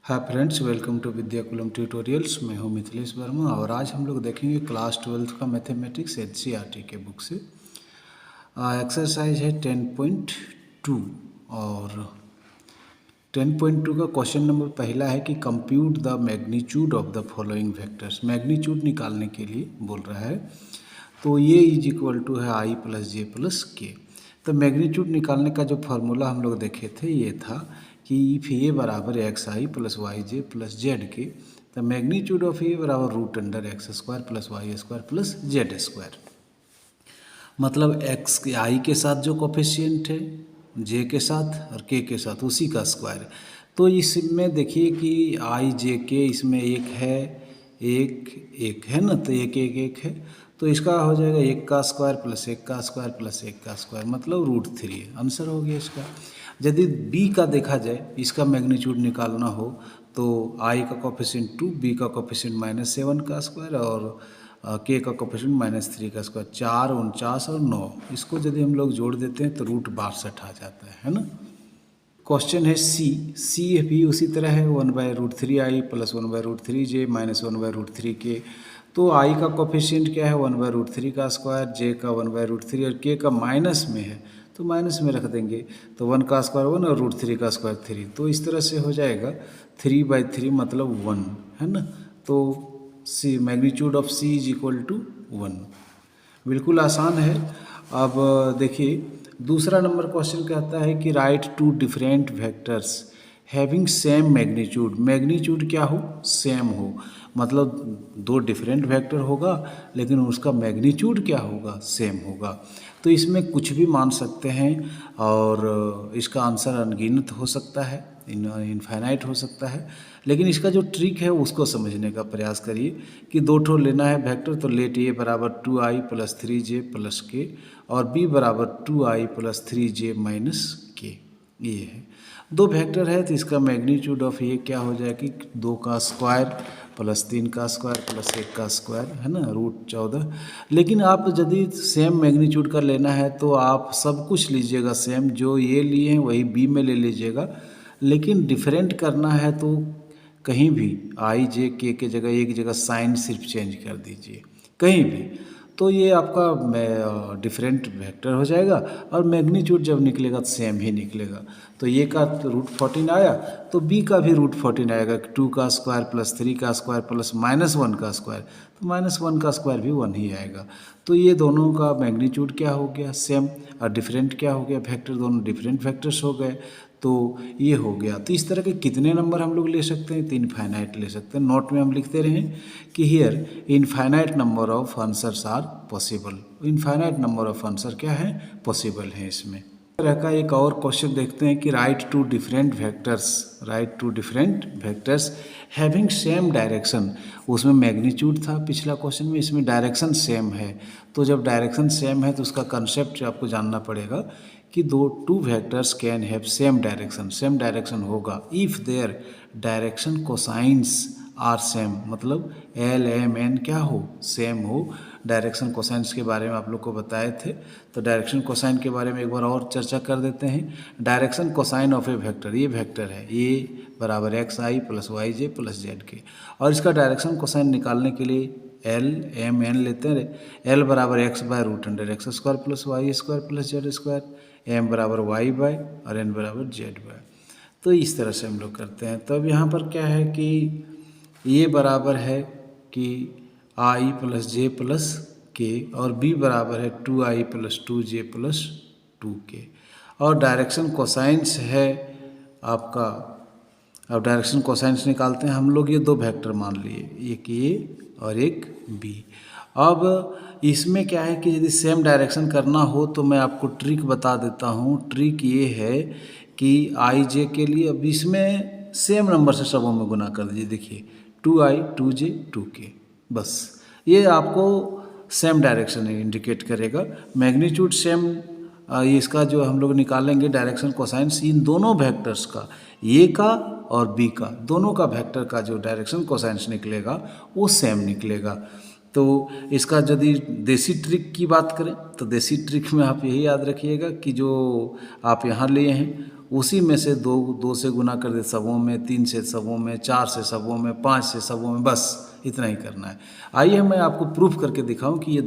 Hi friends, welcome to Vidyakulam tutorials. मैं हूं मिथिलेश वर्मा और आज हम लोग देखेंगे क्लास 12 का मैथमेटिक्स एनसीईआरटी के बुक से। एक्सरसाइज है 10.2 और 10.2 का क्वेश्चन नंबर पहला है कि compute the magnitude of the following vectors. Magnitude निकालने के लिए बोल रहा है, तो ये इज इक्वल टू है आई प्लस जे प्लस के। तो मैग्नीट्यूड निकालने का जो फार्मूला हम लोग देखे थे ये था कि इफ ए बराबर x i plus y j plus z k, तो मैग्नीट्यूड ऑफ ए बराबर root under x square plus y square plus z square. मतलब एक्स आई के साथ जो कोफिशिएंट है, जे के साथ और के साथ उसी का स्क्वायर। तो इसमें देखिए कि आई जे के इसमें एक है ना, तो एक है, तो इसका हो जाएगा एक का स्क्वायर प्लस एक का स्क्वायर प्लस एक का स्क्वायर, मतलब रूट 3 आंसर हो गया इसका। यदि बी का देखा जाए, इसका मैग्नीट्यूड निकालना हो तो आई का कोफिशिएंट 2, बी का कोफिशिएंट -7 का स्क्वायर और के का कोफिशिएंट -3 का स्क्वायर, 4, 49 और 9, इसको यदि हम लोग जोड़ देते हैं तो रूट 62 आ जाता है ना। क्वेश्चन है सी भी उसी तरह है, 1/√3 आई प्लस 1/√3 जे माइनस 1/√3 के। तो आई का कोफिशिएंट क्या है 1/√3 का स्क्वायर, जे का 1/√3 और के का माइनस में है तो माइनस में रख देंगे, तो 1 का स्क्वायर 1 और √3 का स्क्वायर 3, तो इस तरह से हो जाएगा 3/3 मतलब 1 है ना। तो C magnitude of C is equal to 1। बिल्कुल आसान है। अब देखिए दूसरा नंबर क्वेश्चन कहता है कि write two different vectors having same magnitude. Magnitude क्या हो, सेम हो, मतलब दो डिफरेंट वेक्टर होगा लेकिन उसका मैग्नीट्यूड क्या होगा, सेम होगा। तो इसमें कुछ भी मान सकते हैं और इसका आंसर अनगिनत हो सकता है, इनफाइनाइट हो सकता है। लेकिन इसका जो ट्रिक है उसको समझने का प्रयास करिए कि दो ठो लेना है वेक्टर, तो लेट ए बराबर 2i प्लस 3j प्लस के और b बराबर 2i प्लस 3j माइनस के। ये है दो वेक्टर है, तो इसका मैग्नीट्यूड ऑफ ये क्या हो जाएगा कि 2 का स्क्वायर प्लस 3 का स्क्वायर प्लस 1 का स्क्वायर है ना, √14। लेकिन आप यदि सेम मैग्नीट्यूड का लेना है तो आप सब कुछ लीजिएगा सेम, जो ये लिए हैं वही बी में ले लीजिएगा। लेकिन डिफरेंट करना है तो कहीं भी आई जे के जगह एक जगह साइन सिर्फ चेंज कर दीजिए कहीं भी, तो ये आपका डिफरेंट वेक्टर हो जाएगा और मैग्नीट्यूड जब निकलेगा तो सेम ही निकलेगा। तो ये का √14 आया तो बी का भी √14 आएगा, 2 का स्क्वायर प्लस 3 का स्क्वायर प्लस -1 का स्क्वायर, तो -1 का स्क्वायर भी 1 ही आएगा। तो ये दोनों का मैग्नीट्यूड क्या हो गया, सेम, और डिफरेंट क्या हो गया, वेक्टर, दोनों डिफरेंट वेक्टर्स हो गए। तो ये हो गया। तो इस तरह के कितने नंबर हम लोग ले सकते हैं, तो इनफाइनाइट ले सकते हैं। नोट में हम लिखते रहें कि here infinite number of answers are possible. Infinite number of answer क्या है, पॉसिबल है। इसमें तरह का एक और क्वेश्चन देखते हैं कि write two different vectors having same direction. उसमें मैग्नीट्यूड था पिछला क्वेश्चन में, इसमें डायरेक्शन सेम है। तो जब डायरेक्शन सेम है तो उसका कंसेप्ट आपको जानना पड़ेगा कि two vectors can have same direction होगा if their direction cosines are same, मतलब एल एम एन क्या हो, सेम हो। डायरेक्शन कोसाइंस के बारे में आप लोग को बताए थे, तो डायरेक्शन कोसाइन के बारे में एक बार और चर्चा कर देते हैं। Direction cosine of A vector, ये वेक्टर है ए बराबर x i plus y j plus z के, और इसका डायरेक्शन कोसाइन निकालने के लिए एल एम एन लेते हैं। एल बराबर x/√x² plus y square plus z square, m बराबर वाई बाय और एन बराबर जेड बाय। तो इस तरह से हम लोग करते हैं। तो अब यहाँ पर क्या है कि ये बराबर है कि आई प्लस जे प्लस के और बी बराबर है 2i plus 2j plus 2k, और डायरेक्शन कोसाइंस है आपका। अब डायरेक्शन कोसाइंस निकालते हैं हम लोग। ये दो वेक्टर मान लिए, एक ए और एक बी। अब इसमें क्या है कि यदि सेम डायरेक्शन करना हो तो मैं आपको ट्रिक बता देता हूँ। ट्रिक ये है कि आई जे के लिए अब इसमें सेम नंबर से सबों में गुना कर दीजिए। देखिए 2i 2j 2k, बस ये आपको सेम डायरेक्शन इंडिकेट करेगा। मैग्नीट्यूड सेम, इसका जो हम लोग निकालेंगे डायरेक्शन कोसाइंस इन दोनों वेक्टर्स का, ए का और बी का, दोनों का वेक्टर का जो डायरेक्शन कोसाइंस निकलेगा वो सेम निकलेगा। तो इसका यदि देसी ट्रिक की बात करें तो देसी ट्रिक में आप यही याद रखिएगा कि जो आप यहाँ लिए हैं उसी में से दो से गुना कर दे सबों में, 3 से सबों में, 4 से सबों में, 5 से सबों में, बस इतना ही करना है। आइए मैं आपको प्रूफ करके दिखाऊं कि ये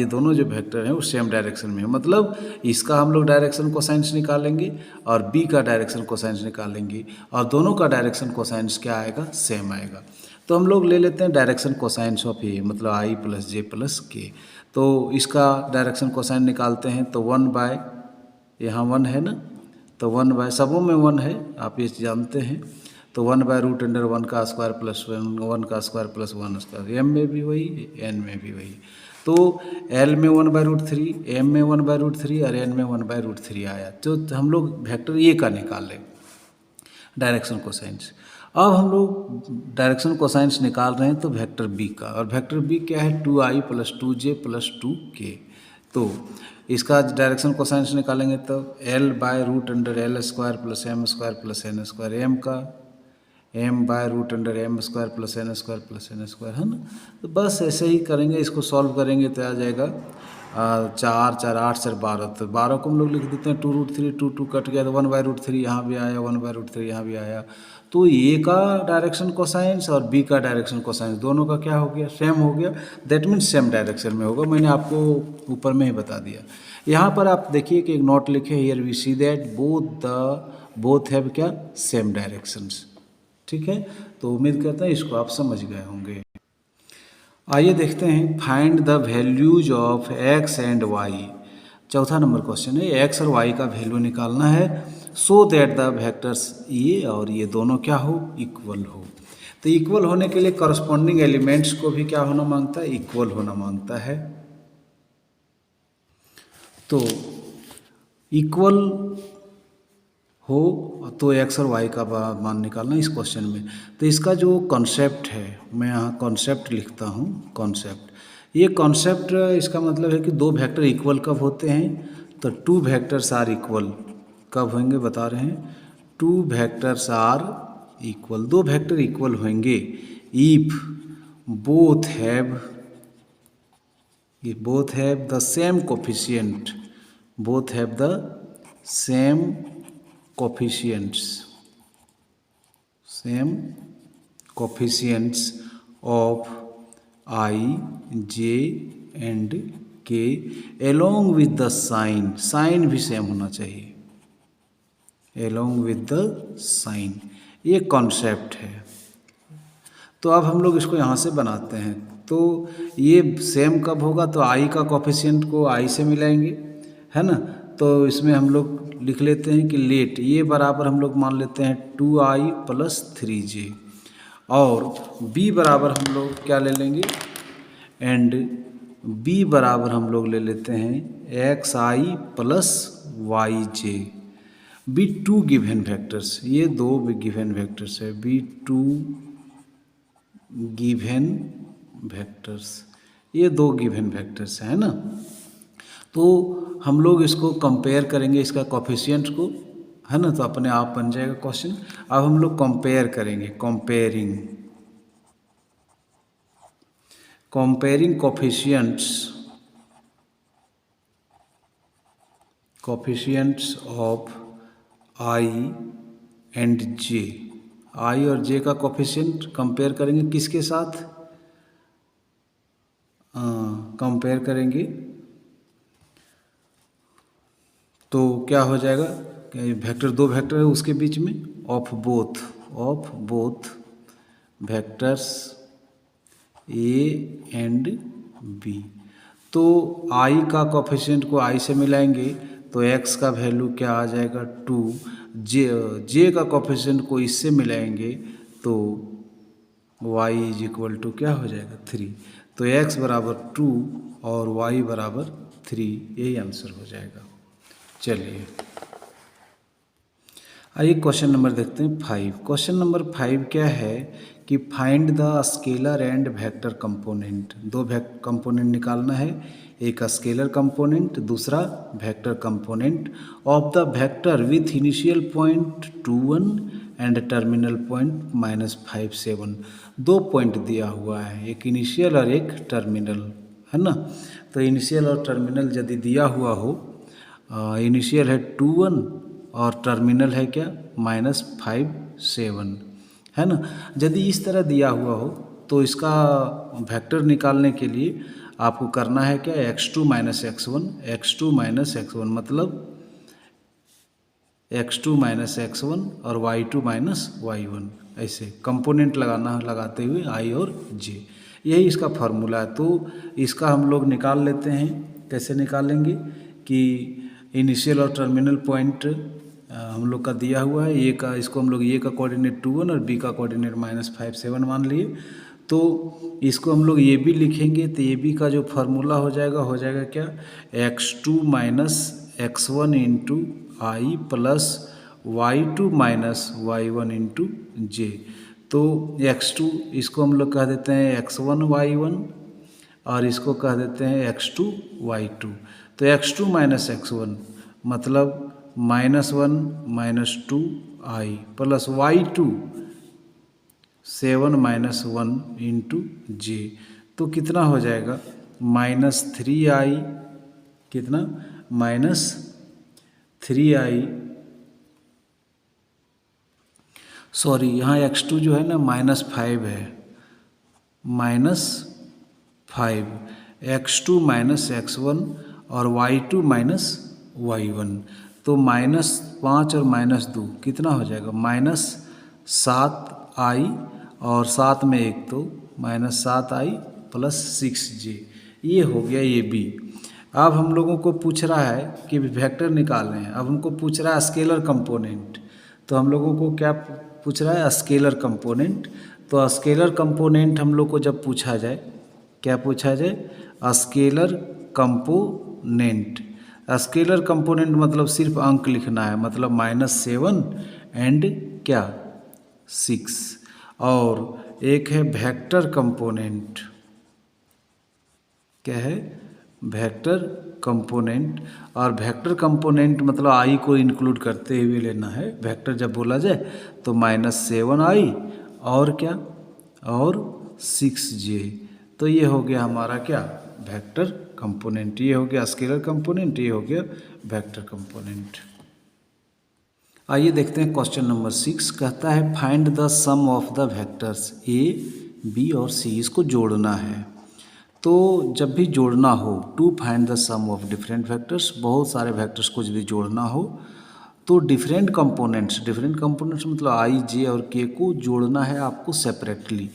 दोनों जो वेक्टर हैं वो सेम डायरेक्शन में है। मतलब इसका हम लोग डायरेक्शन कोसाइंस निकालेंगे और बी का डायरेक्शन कोसाइंस निकालेंगे और दोनों का डायरेक्शन कोसाइंस क्या आएगा, सेम आएगा। तो हम लोग ले लेते हैं डायरेक्शन कोसाइंस ऑफ ए, मतलब आई प्लस जे प्लस के। तो इसका डायरेक्शन कोसाइन निकालते हैं तो 1 बाय, यहाँ 1 है ना, तो 1 बाय, सबों में 1 है, आप ये जानते हैं। तो 1 बाय रूट अंडर 1 का स्क्वायर प्लस 1 का स्क्वायर प्लस 1 स्क्वायर, एम में भी वही, एन में भी वही। तो एल में 1 बाय रूट 3, एम में 1 बाय रूट 3 और एन में 1 बाय रूट 3 आया। तो हम लोग वेक्टर ए का निकाल लें डायरेक्शन कोसाइंस। अब हम लोग डायरेक्शन कोसाइंस निकाल रहे हैं तो वेक्टर बी का, और वेक्टर बी क्या है, 2i plus 2j plus 2k। तो इसका डायरेक्शन कोसाइंस निकालेंगे तो l by root under l square plus m square plus n square, m का m by root under m square plus n square, है ना। तो बस ऐसे ही करेंगे, इसको सॉल्व करेंगे तो आ जाएगा 4 4 8 4 12। तो 12 को हम लोग लिख देते हैं 2 रूट 3, 2 2 कट गया तो 1 बाय रूट 3 यहाँ भी आया, 1 बाय रूट 3 यहाँ भी आया। तो ए का डायरेक्शन कोसाइंस और बी का डायरेक्शन कोसाइंस दोनों का क्या हो गया, सेम हो गया। दैट मीन्स सेम डायरेक्शन में होगा, मैंने आपको ऊपर में ही बता दिया। यहाँ पर आप देखिए कि एक नोट लिखे, here we see that both have क्या, सेम डायरेक्शंस। ठीक है, तो उम्मीद करता है इसको आप समझ गए होंगे। आइए देखते हैं, find the values of x and y. चौथा नंबर क्वेश्चन है, एक्स और वाई का वैल्यू निकालना है सो दैट द वेक्टर्स ये और ये दोनों क्या हो, इक्वल हो। तो इक्वल होने के लिए करस्पॉन्डिंग एलिमेंट्स को भी क्या होना मांगता है, इक्वल होना मांगता है। तो इक्वल हो तो एक्स और वाई का मान निकालना इस क्वेश्चन में। तो इसका जो कॉन्सेप्ट है, मैं यहाँ कॉन्सेप्ट लिखता हूँ, कॉन्सेप्ट। ये कॉन्सेप्ट इसका मतलब है कि दो वेक्टर इक्वल कब होते हैं, तो 2 वेक्टर्स आर इक्वल कब होंगे बता रहे हैं, 2 vectors are equal, 2 vector equal होंगे if both have the same coefficient, both have the same coefficients of I, J and K along with the sign भी सेम होना चाहिए, along with the sign। ये कॉन्सेप्ट है। तो अब हम लोग इसको यहाँ से बनाते हैं। तो ये सेम कब होगा, तो I का कोफिशिएंट को I से मिलाएंगे, है ना। तो इसमें हम लोग लिख लेते हैं कि लेट ये बराबर हम लोग मान लेते हैं 2i प्लस 3j, और b बराबर हम लोग क्या ले लेंगे, एंड b बराबर हम लोग ले लेते हैं xi plus yj। Be 2 given vectors, ये 2 गिवन वेक्टर्स है, बी 2 गिवन वेक्टर्स, ये 2 गिवन वेक्टर्स है ना। तो हम लोग इसको कंपेयर करेंगे, इसका कोफिशिएंट को, है ना, तो अपने आप बन जाएगा क्वेश्चन। अब हम लोग कंपेयर करेंगे, comparing coefficients of I and J, I और जे का कोफिशिएंट कंपेयर करेंगे किसके साथ, कंपेयर करेंगे तो क्या हो जाएगा, वेक्टर 2 वेक्टर है उसके बीच में, of both vectors a and b. तो आई का कोफिशिएंट को आई से मिलाएंगे तो एक्स का वैल्यू क्या आ जाएगा 2, जे का कोफिशिएंट को इससे मिलाएंगे तो वाई इज इक्वल टू क्या हो जाएगा 3। तो एक्स बराबर 2 और वाई बराबर 3, यही आंसर हो जाएगा। चलिए आइए क्वेश्चन नंबर देखते हैं 5। क्वेश्चन नंबर 5 क्या है कि find the scalar and vector component. 2 component निकालना है, एक स्केलर कंपोनेंट, दूसरा vector component of the vector with initial point 21 and terminal point -5 7। 2 point दिया हुआ है, एक इनिशियल और एक टर्मिनल, है ना। तो इनिशियल और टर्मिनल यदि दिया हुआ हो इनिशियल है 2 1 और टर्मिनल है क्या -5 7, है ना। यदि इस तरह दिया हुआ हो तो इसका वेक्टर निकालने के लिए आपको करना है क्या x2 - x1 मतलब x2 - x1 और y2 - y1 ऐसे कंपोनेंट लगाते हुए i और j, यही इसका फार्मूला है। तो इसका हम लोग निकाल लेते हैं। कैसे निकालेंगे कि इनिशियल और टर्मिनल पॉइंट हम लोग का दिया हुआ है, ए का, इसको हम लोग ए का कोऑर्डिनेट 2 1 और बी का कोऑर्डिनेट -5 7 मान लिए। तो इसको हम लोग ए बी लिखेंगे तो ए बी का जो फार्मूला हो जाएगा क्या x2 - x1 इंटू आई प्लस y2 - y1 इंटू जे। तो x2 इसको हम लोग कह देते हैं x1 y1 और इसको कह देते हैं x2 y2। तो x2 - x1 मतलब -1 - 2 आई प्लस y2 7 - 1 इंटू जे। तो कितना हो जाएगा -3i, कितना -3i, सॉरी यहाँ x2 जो है ना -5 है, -5 x2 - x1 और y2 - y1। तो -5 और -2 कितना हो जाएगा -7i और 7 में 1 तो -7i प्लस 6j। ये हो गया ये बी। अब हम लोगों को पूछ रहा है कि वेक्टर निकालें। अब हमको पूछ रहा है स्केलर कंपोनेंट। तो हम लोगों को क्या पूछ रहा है स्केलर कंपोनेंट। तो स्केलर कंपोनेंट हम लोग को जब पूछा जाए, क्या पूछा जाए स्केलर कंपोनेंट। स्केलर कंपोनेंट मतलब सिर्फ अंक लिखना है, मतलब -7 एंड क्या 6। और एक है वेक्टर कंपोनेंट, क्या है वेक्टर कंपोनेंट। और वेक्टर कंपोनेंट मतलब आई को इंक्लूड करते हुए लेना है। वेक्टर जब बोला जाए तो -7i और क्या और 6j। तो ये हो गया हमारा क्या वेक्टर कंपोनेंट। ये हो गया स्केलर कंपोनेंट, ये हो गया वेक्टर कंपोनेंट। आइए देखते हैं क्वेश्चन नंबर 6। कहता है find the sum of the vectors a b और सी। इसको जोड़ना है। तो जब भी जोड़ना हो to find the sum of different vectors, बहुत सारे वेक्टर्स को यदि जोड़ना हो तो डिफरेंट कंपोनेंट्स मतलब आई जे और के को जोड़ना है आपको सेपरेटली।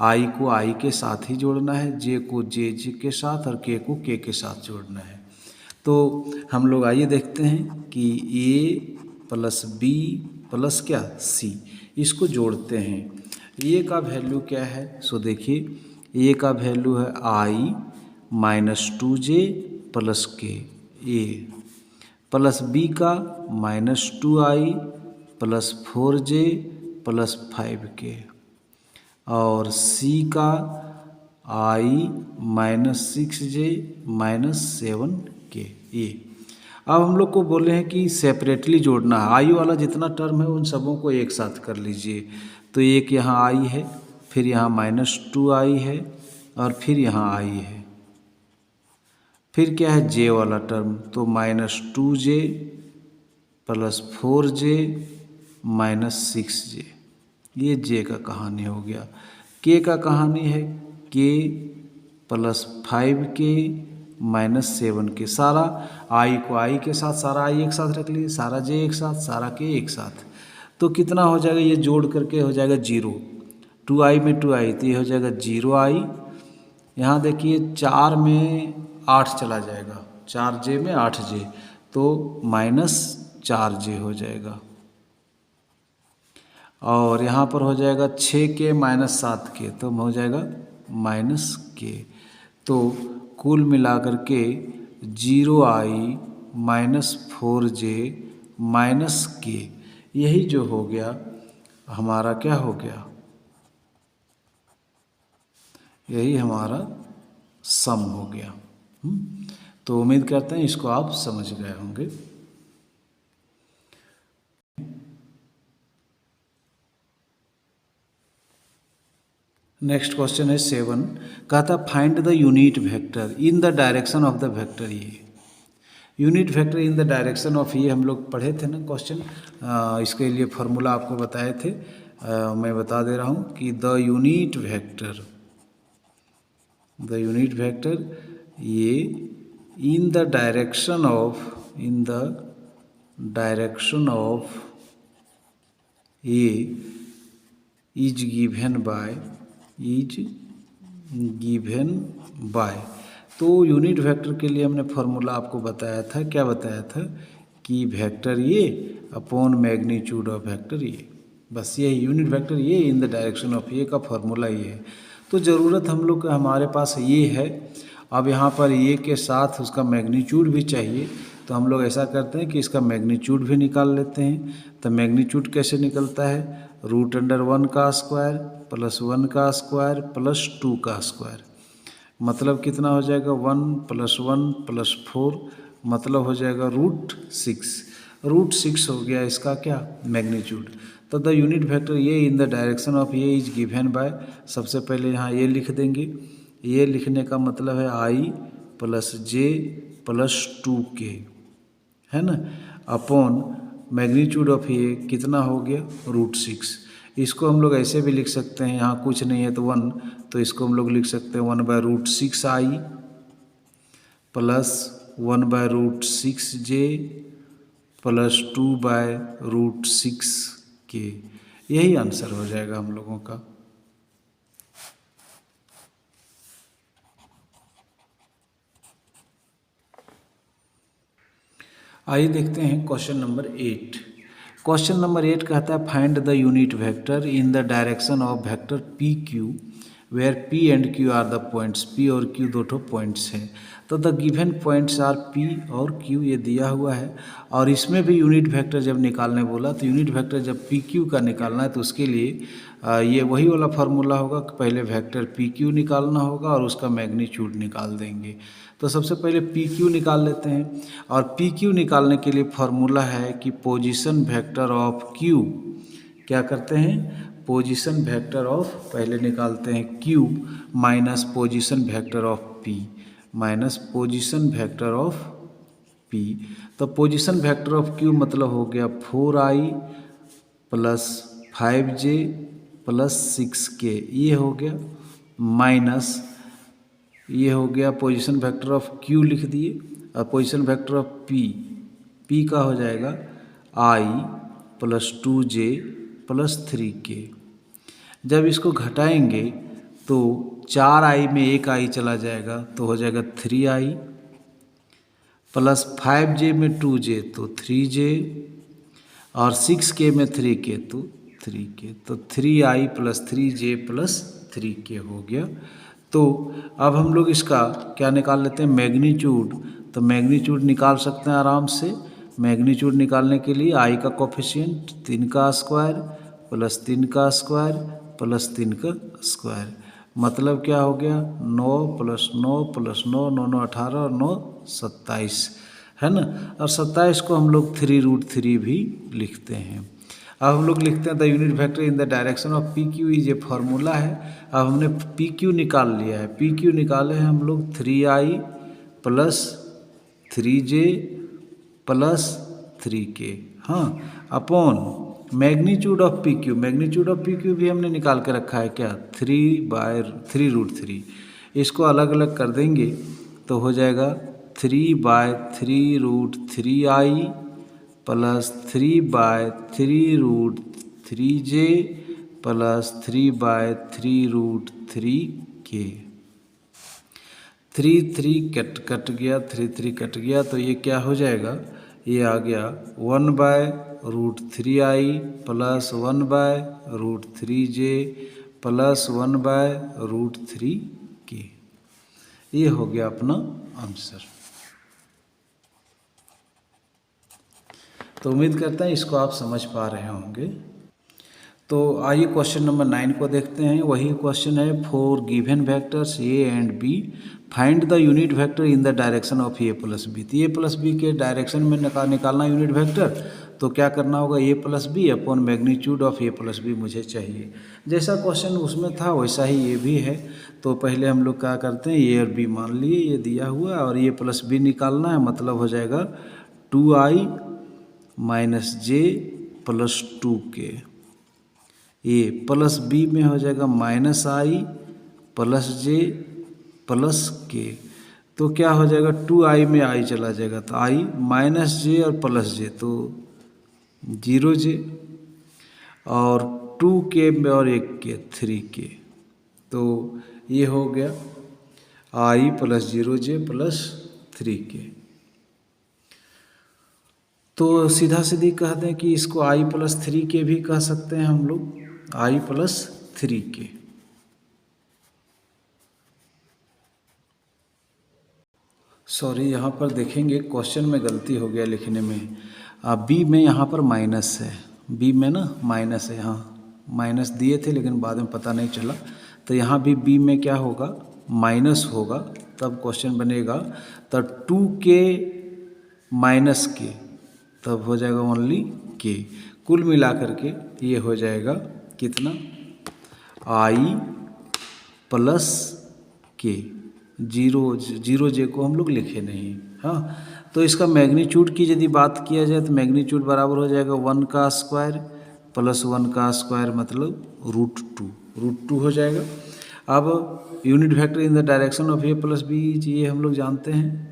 आई को आई के साथ ही जोड़ना है, जे को जे के साथ और के को के साथ जोड़ना है। तो हम लोग आइए देखते हैं कि ए प्लस बी प्लस क्या सी, इसको जोड़ते हैं। ए का वैल्यू क्या है, सो देखिए ए का वैल्यू है आई -2j प्लस के ए, प्लस बी का -2i plus 4j plus 5k, और सी का i -6j -7k ए। अब हम लोग को बोले हैं कि सेपरेटली जोड़ना है। आई वाला जितना टर्म है उन सबों को एक साथ कर लीजिए। तो एक यहाँ आई है, फिर यहाँ -2i है और फिर यहाँ i है, फिर क्या है जे वाला टर्म, तो -2j प्लस 4j -6j। ये जे का कहानी हो गया। के का कहानी है के प्लस 5k -7k। सारा आई को आई के साथ, सारा आई एक साथ रख लीजिए, सारा जे एक साथ, सारा के एक साथ। तो कितना हो जाएगा, ये जोड़ करके हो जाएगा 0। 2i में 2i तो ये हो जाएगा 0i। यहाँ देखिए 4 में 8 चला जाएगा, 4j में 8j तो -4j हो जाएगा। और यहाँ पर हो जाएगा 6k -7k तो हो जाएगा -k। तो कुल मिलाकर के 0i -4j -k, यही जो हो गया हमारा क्या हो गया, यही हमारा सम हो गया। तो उम्मीद करते हैं इसको आप समझ गए होंगे। नेक्स्ट क्वेश्चन है 7। कहता find the unit vector in the direction of the vector A. Unit vector in the direction of, ये हम लोग पढ़े थे ना क्वेश्चन, इसके लिए फार्मूला आपको बताए थे, मैं बता दे रहा हूँ कि द यूनिट वेक्टर ये इन the direction of A is given by, तो यूनिट वेक्टर के लिए हमने फार्मूला आपको बताया था, क्या बताया था कि वेक्टर ये अपॉन मैग्नीट्यूड ऑफ वेक्टर ये, बस ये यूनिट वेक्टर ये इन द डायरेक्शन ऑफ ए का फार्मूला ये है। तो ज़रूरत हम लोग हमारे पास ये है, अब यहाँ पर ये के साथ उसका मैग्नीट्यूड भी चाहिए, तो हम लोग ऐसा करते हैं कि इसका मैग्नीट्यूड भी निकाल लेते हैं। तो मैग्नीट्यूड कैसे निकलता है, √1 का स्क्वायर प्लस 1 का स्क्वायर प्लस 2 का स्क्वायर, मतलब कितना हो जाएगा 1 + 1 + 4, मतलब हो जाएगा √6 हो गया इसका क्या मैग्नीट्यूड। तो द यूनिट वेक्टर ये इन द डायरेक्शन ऑफ ये इज गिवन बाय, सबसे पहले यहाँ ये लिख देंगे, ये लिखने का मतलब है I + J + 2K, है ना, अपॉन मैग्नीट्यूड ऑफ ये कितना हो गया √6। इसको हम लोग ऐसे भी लिख सकते हैं, यहाँ कुछ नहीं है तो 1, तो इसको हम लोग लिख सकते हैं 1/√6I + 1/√6J + 2/√6K, यही आंसर हो जाएगा हम लोगों का। आइए देखते हैं क्वेश्चन नंबर 8। क्वेश्चन नंबर 8 कहता है find the unit vector in the direction of vector p q where p and q are the points, p और क्यू दो ठो पॉइंट्स हैं। तो the given points are p और क्यू, ये दिया हुआ है, और इसमें भी यूनिट वेक्टर जब निकालने बोला तो यूनिट वेक्टर जब पी क्यू का निकालना है तो उसके लिए ये वही वाला फार्मूला होगा कि पहले वेक्टर पी क्यू निकालना होगा और उसका मैग्नीट्यूड निकाल देंगे। तो सबसे पहले पी क्यू निकाल लेते हैं, और पी क्यू निकालने के लिए फार्मूला है कि पोजीशन वेक्टर ऑफ क्यू, क्या करते हैं पोजीशन वेक्टर ऑफ, पहले निकालते हैं Q minus position vector of P minus position vector of P. तो पोजीशन वेक्टर ऑफ क्यू मतलब हो गया 4I + 5J + 6K, ये हो गया, माइनस ये हो गया पोजीशन वेक्टर ऑफ क्यू लिख दिए, और पोजीशन वेक्टर ऑफ पी का हो जाएगा I + 2J + 3K। जब इसको घटाएंगे तो 4I में 1I चला जाएगा तो हो जाएगा 3I, प्लस 5J में 2J तो 3J, और 6K में 3K तो 3K, तो 3I + 3J + 3K हो गया। तो अब हम लोग इसका क्या निकाल लेते हैं मैग्नीट्यूड, तो मैग्नीट्यूड निकाल सकते हैं आराम से। मैग्नीट्यूड निकालने के लिए I का कोफिशिएंट 3 का स्क्वायर + 3 का स्क्वायर + 3 का स्क्वायर, मतलब क्या हो गया 9 + 9 + 9, 9 9 18 और 9 27, है ना, और 27 को हम लोग 3√3 भी लिखते हैं। अब हम लोग लिखते हैं the unit vector in the direction of P Q, ये फार्मूला है। अब हमने पी क्यू निकाल लिया है, पी क्यू निकाले हैं हम लोग 3I + 3J + 3K, हाँ, upon magnitude of P Q, magnitude of P Q भी हमने निकाल के रखा है क्या 3/3√3, इसको अलग अलग कर देंगे तो हो जाएगा 3/3√3I + 3/3√3J + 3/3√3K। 3 गया, 3 कट गया, तो ये क्या हो जाएगा, ये आ गया 1/√3I + 1/√3J + 1/√3K, ये हो गया अपना आंसर। तो उम्मीद करता है इसको आप समझ पा रहे होंगे। तो आइए क्वेश्चन नंबर 9 को देखते हैं। वही क्वेश्चन है for given vectors A and B find the unit vector in the direction of A + B। तो A + B के डायरेक्शन में निकालना यूनिट वेक्टर, तो क्या करना होगा, A plus B upon magnitude of A plus B मुझे चाहिए। जैसा क्वेश्चन उसमें था वैसा ही ये भी है। तो पहले हम लोग क्या करते हैं, ए और बी मान लिए, ये दिया हुआ और ए प्लस बी निकालना है, मतलब हो जाएगा 2i माइनस जे प्लस 2k। ए प्लस बी में हो जाएगा माइनस आई प्लस जे प्लस के। तो क्या हो जाएगा, 2i में i चला जाएगा तो i माइनस जे और प्लस जे तो 0j, और 2k में और 1k 3k। तो ये हो गया i plus 0j plus 3k। तो सीधा सीधी कहते हैं कि इसको i प्लस 3k भी कह सकते हैं हम लोग, i प्लस 3k। सॉरी, यहाँ पर देखेंगे क्वेश्चन में गलती हो गया लिखने में। बी में यहाँ पर माइनस है, बी में ना माइनस है, हाँ माइनस दिए थे लेकिन बाद में पता नहीं चला। तो यहाँ भी बी में क्या होगा, माइनस होगा, तब क्वेश्चन बनेगा। तो 2k माइनस के तब हो जाएगा ओनली k। कुल मिला करके ये हो जाएगा कितना, i प्लस के। 0j को हम लोग लिखे नहीं, हाँ। तो इसका मैग्नीट्यूड की यदि बात किया जाए तो मैग्नीट्यूड बराबर हो जाएगा 1 का स्क्वायर प्लस 1 का स्क्वायर मतलब √2 हो जाएगा। अब unit vector in the direction of A plus b, ये हम लोग जानते हैं।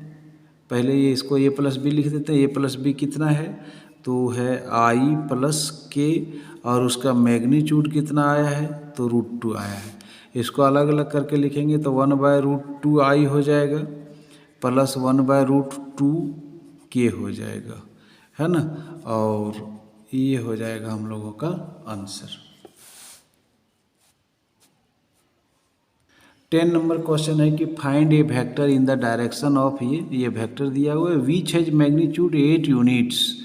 पहले ये इसको ए प्लस बी लिख देते हैं। ए प्लस बी कितना है, तो है i प्लस के, और उसका मैग्नीट्यूड कितना आया है, तो √2 आया है। इसको अलग अलग करके लिखेंगे तो 1/√2i हो जाएगा प्लस 1/√2k हो जाएगा, है ना। और ये हो जाएगा हम लोगों का आंसर। 10 नंबर क्वेश्चन है कि find A vector in the direction of, ये वेक्टर दिया हुआ है विच हैज मैग्नीट्यूड 8 यूनिट्स।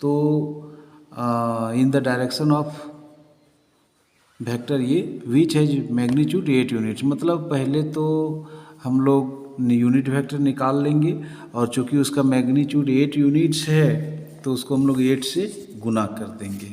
तो इन द डायरेक्शन ऑफ वेक्टर ये विच हैज मैग्नीट्यूड 8 यूनिट्स, मतलब पहले तो हम लोग यूनिट वेक्टर निकाल लेंगे, और चूंकि उसका मैग्नीट्यूड 8 यूनिट्स है तो उसको हम लोग 8 से गुना कर देंगे।